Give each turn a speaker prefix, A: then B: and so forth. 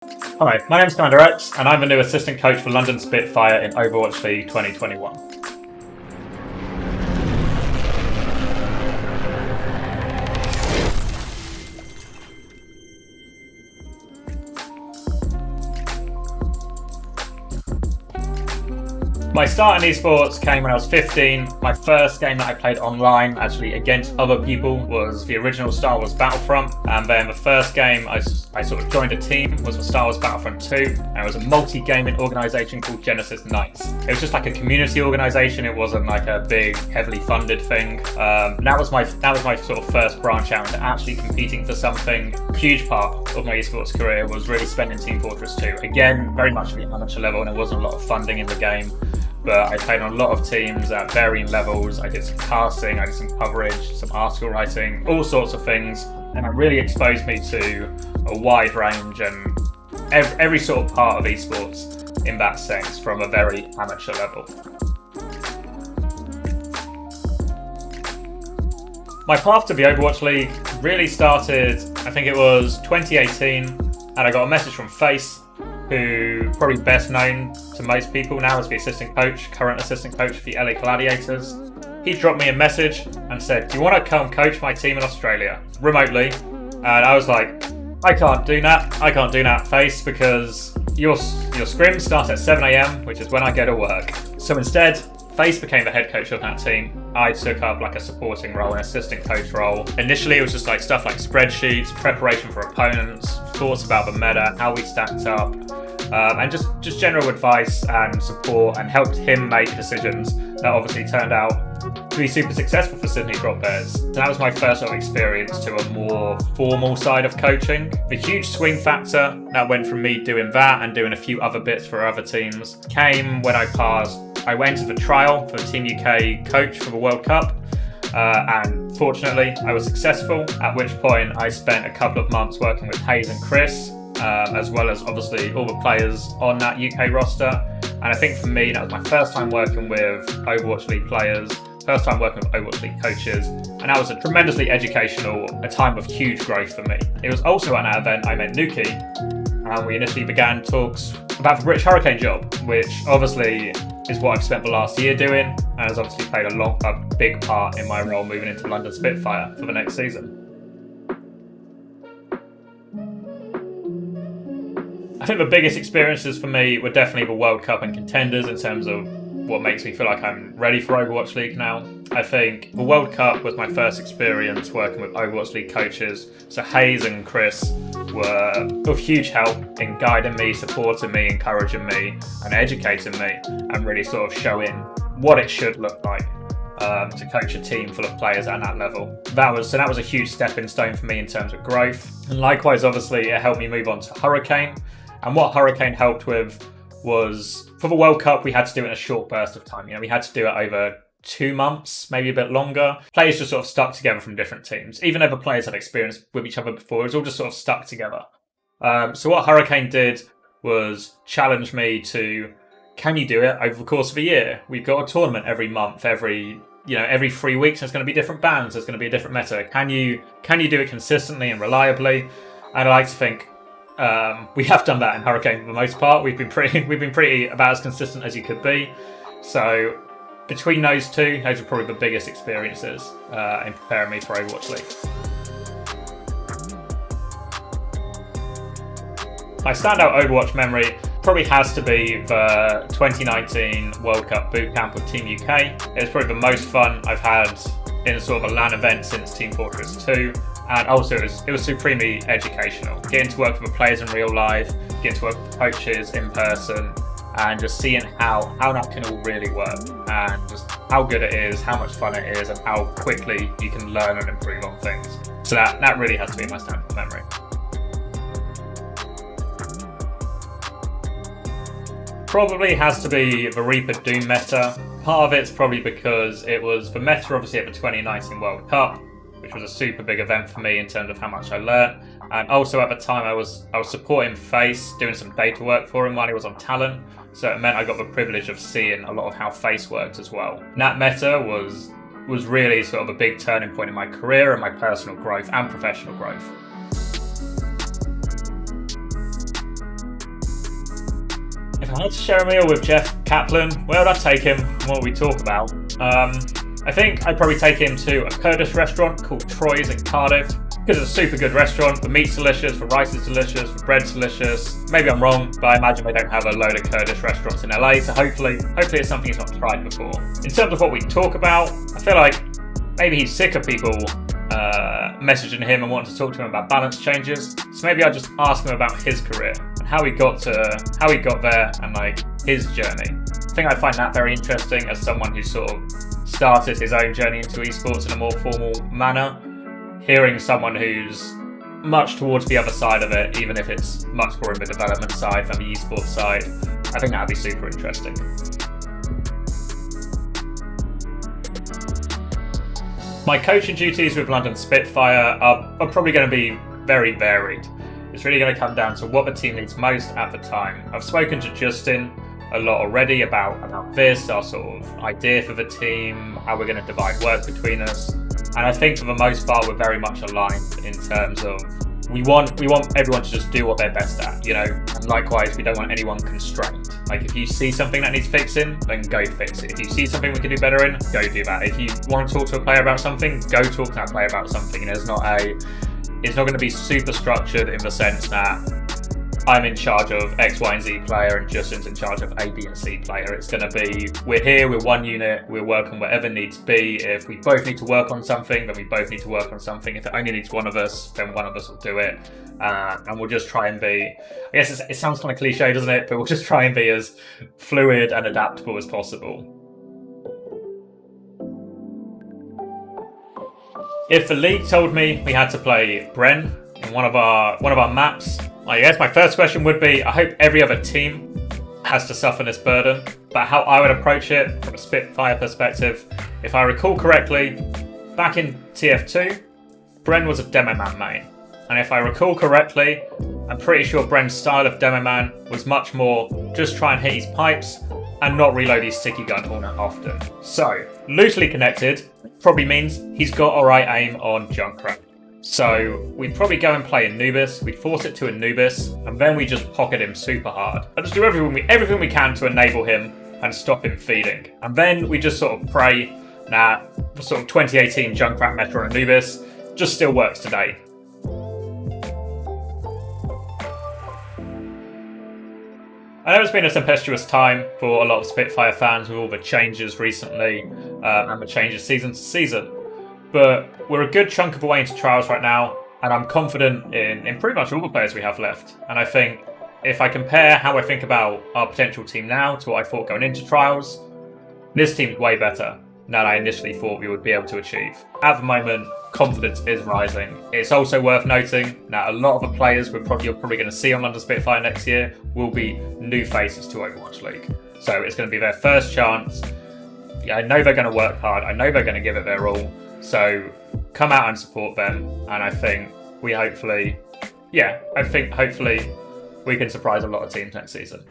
A: Hi, my name's CommanderX, and I'm the new assistant coach for London Spitfire in Overwatch League 2021. My start in esports came when I was 15. My first game that I played online, actually against other people, was the original Star Wars Battlefront. And then the first game I sort of joined a team was for Star Wars Battlefront 2. And it was a multi-gaming organisation called Genesis Knights. It was just like a community organisation. It wasn't like a big, heavily funded thing. That was my sort of first branch out into actually competing for something. A huge part of my esports career was really spent in Team Fortress 2. Again, very much at the amateur level, and there wasn't a lot of funding in the game. But I played on a lot of teams at varying levels. I did some casting, I did some coverage, some article writing, all sorts of things. And it really exposed me to a wide range and every sort of part of esports in that sense from a very amateur level. My path to the Overwatch League really started, I think it was 2018, and I got a message from Face, who probably best known to most people now as the current assistant coach for the LA Gladiators. He dropped me a message and said, "Do you want to come coach my team in Australia remotely?" And I was like, I can't do that, Face, because your scrim starts at 7 AM, which is when I go to work. So instead, Face became the head coach of that team. I took up like a supporting role, an assistant coach role. Initially, it was just like stuff like spreadsheets, preparation for opponents, thoughts about the meta, how we stacked up, and just general advice and support, and helped him make decisions that obviously turned out to be super successful for Sydney Drop Bears. So that was my first sort of experience to a more formal side of coaching. The huge swing factor that went from me doing that and doing a few other bits for other teams came when I went to the trial for the Team UK coach for the World Cup, and fortunately I was successful, at which point I spent a couple of months working with Hayes and Chris, as well as obviously all the players on that UK roster. And I think for me, that was my first time working with Overwatch League players, first time working with Overwatch League coaches, and that was a tremendously educational, a time of huge growth for me. It was also at that event I met Nuki, and we initially began talks about the British Hurricane job, which obviously is what I've spent the last year doing, and has obviously played a big part in my role moving into London Spitfire for the next season. I think the biggest experiences for me were definitely the World Cup and Contenders in terms of what makes me feel like I'm ready for Overwatch League now. I think the World Cup was my first experience working with Overwatch League coaches, so Hayes and Chris were of huge help in guiding me, supporting me, encouraging me, and educating me, and really sort of showing what it should look like to coach a team full of players at that level. That was a huge stepping stone for me in terms of growth. And likewise, obviously, it helped me move on to Hurricane. And what Hurricane helped with was, for the World Cup, we had to do it in a short burst of time. We had to do it over 2 months, maybe a bit longer. Players just sort of stuck together from different teams. Even though the players had experience with each other before, it was all just sort of stuck together. So what Hurricane did was challenge me to, can you do it over the course of a year? We've got a tournament every month, every 3 weeks, there's going to be different bans, there's going to be a different meta. Can you do it consistently and reliably? And I like to think we have done that in Hurricane for the most part. We've been pretty about as consistent as you could be. So between those two, those are probably the biggest experiences in preparing me for Overwatch League. My standout Overwatch memory probably has to be the 2019 World Cup boot camp with Team UK. It's probably the most fun I've had in sort of a LAN event since Team Fortress 2. And also it was supremely educational. Getting to work with the players in real life, getting to work with coaches in person, and just seeing how that can all really work, and just how good it is, how much fun it is, and how quickly you can learn and improve on things. So that really has to be my standout memory. Probably has to be the Reaper Doom meta. Part of it's probably because it was the meta obviously at the 2019 World Cup, which was a super big event for me in terms of how much I learned. And also at the time I was supporting Face, doing some data work for him while he was on Talent. So it meant I got the privilege of seeing a lot of how Face worked as well. And that meta was really sort of a big turning point in my career and my personal growth and professional growth. If I had to share a meal with Jeff Kaplan, where would I take him? What would we talk about? I think I'd probably take him to a Kurdish restaurant called Troy's in Cardiff, because it's a super good restaurant. The meat's delicious, the rice is delicious, the bread's delicious. Maybe I'm wrong, but I imagine they don't have a load of Kurdish restaurants in LA, so hopefully it's something he's not tried before. In terms of what we talk about, I feel like maybe he's sick of people messaging him and wanting to talk to him about balance changes. So maybe I'll just ask him about his career and how he got there and like his journey. I think I find that very interesting as someone who sort of started his own journey into esports in a more formal manner. Hearing someone who's much towards the other side of it, even if it's much more in the development side than the esports side, I think that'd be super interesting. My coaching duties with London Spitfire are probably going to be very varied. It's really going to come down to what the team needs most at the time. I've spoken to Justin a lot already about this, our sort of idea for the team, how we're going to divide work between us. And I think for the most part, we're very much aligned in terms of we want everyone to just do what they're best at, you know? And likewise, we don't want anyone constrained. Like if you see something that needs fixing, then go fix it. If you see something we can do better in, go do that. If you want to talk to a player about something, go talk to that player about something. And it's not going to be super structured in the sense that I'm in charge of X, Y, and Z player and Justin's in charge of A, B, and C player. It's going to be, we're here, we're one unit, we're working whatever needs be. If we both need to work on something, then we both need to work on something. If it only needs one of us, then one of us will do it. And we'll just try and be, I guess it sounds kind of cliche, doesn't it? But we'll just try and be as fluid and adaptable as possible. If the league told me we had to play Bren in one of our maps, I guess my first question would be, I hope every other team has to suffer this burden, but how I would approach it from a Spitfire perspective, if I recall correctly, back in TF2, Bren was a Demo Man main. And if I recall correctly, I'm pretty sure Bren's style of Demo Man was much more just try and hit his pipes and not reload his sticky gun all that often. So, loosely connected probably means he's got alright aim on Junkrat. So we'd probably go and play Anubis, we'd force it to Anubis, and then we just pocket him super hard. And just do everything we can to enable him and stop him feeding. And then we just sort of pray that the sort of 2018 Junkrat meta on Anubis just still works today. I know it's been a tempestuous time for a lot of Spitfire fans with all the changes recently and the changes season to season. But we're a good chunk of the way into trials right now, and I'm confident in pretty much all the players we have left. And I think if I compare how I think about our potential team now to what I thought going into trials, this team's way better than I initially thought we would be able to achieve. At the moment, confidence is rising. It's also worth noting that a lot of the players you're probably going to see on London Spitfire next year will be new faces to Overwatch League. So it's going to be their first chance. I know they're going to work hard. I know they're going to give it their all. So come out and support them, and I think hopefully we can surprise a lot of teams next season.